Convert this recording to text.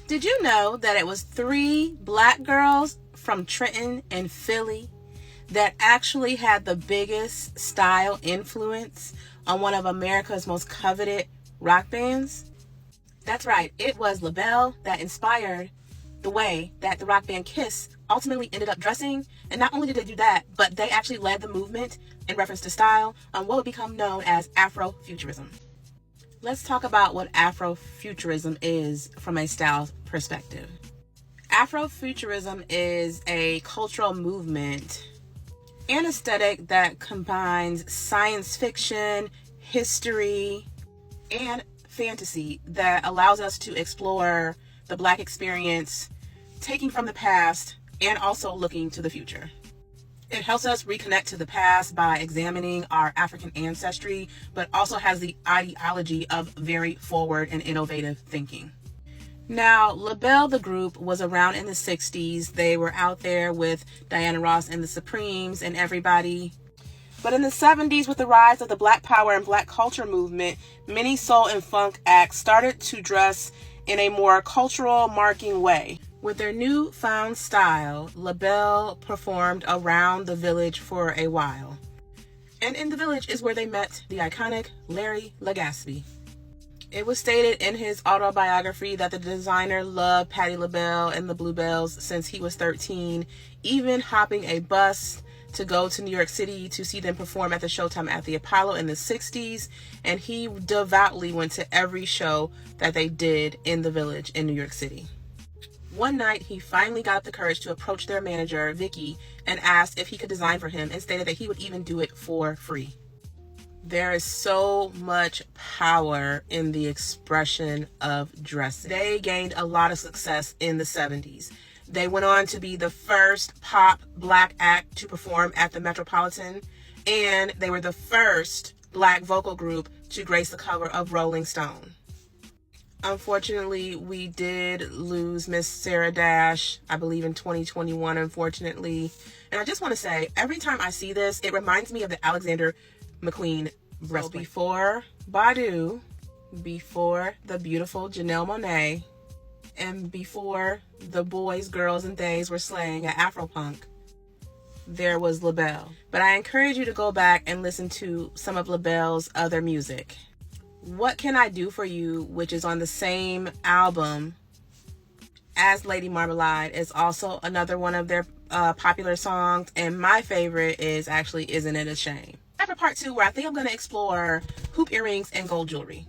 Did you know that it was 3 black girls from Trenton and Philly that actually had the biggest style influence on one of America's most coveted rock bands? That's right, it was LaBelle that inspired the way that the rock band Kiss ultimately ended up dressing. And not only did they do that, but they actually led the movement in reference to style on what would become known as Afrofuturism. Let's talk about what Afrofuturism is from a style perspective. Afrofuturism is a cultural movement and aesthetic that combines science fiction, history, and fantasy that allows us to explore the Black experience, taking from the past and also looking to the future. It helps us reconnect to the past by examining our African ancestry, but also has the ideology of very forward and innovative thinking. Now, LaBelle, the group, was around in the 60s. They were out there with Diana Ross and the Supremes and everybody. But in the 70s, with the rise of the Black Power and Black culture movement, many soul and funk acts started to dress in a more cultural marking way. With their newfound style, LaBelle performed around the village for a while. And in the village is where they met the iconic Larry Legaspi. It was stated in his autobiography that the designer loved Patti LaBelle and the Bluebells since he was 13, even hopping a bus to go to New York City to see them perform at the Showtime at the Apollo in the 60s, and he devoutly went to every show that they did in the village in New York City. One night, he finally got up the courage to approach their manager, Vicky, and asked if he could design for him and stated that he would even do it for free. There is so much power in the expression of dress. They gained a lot of success in the 70s. They went on to be the first pop Black act to perform at the Metropolitan, and they were the first Black vocal group to grace the cover of Rolling Stone. Unfortunately, we did lose Miss Sarah Dash, I believe in 2021, unfortunately. And I just want to say, every time I see this, it reminds me of the Alexander McQueen breastplate. So before Badu, before the beautiful Janelle Monáe, and before the boys, girls, and theys were slaying at Afropunk, there was LaBelle. But I encourage you to go back and listen to some of LaBelle's other music. What Can I Do For You, which is on the same album as Lady Marmalade, is also another one of their popular songs. And my favorite is actually Isn't It a Shame? I have a part 2 where I think I'm going to explore hoop earrings and gold jewelry.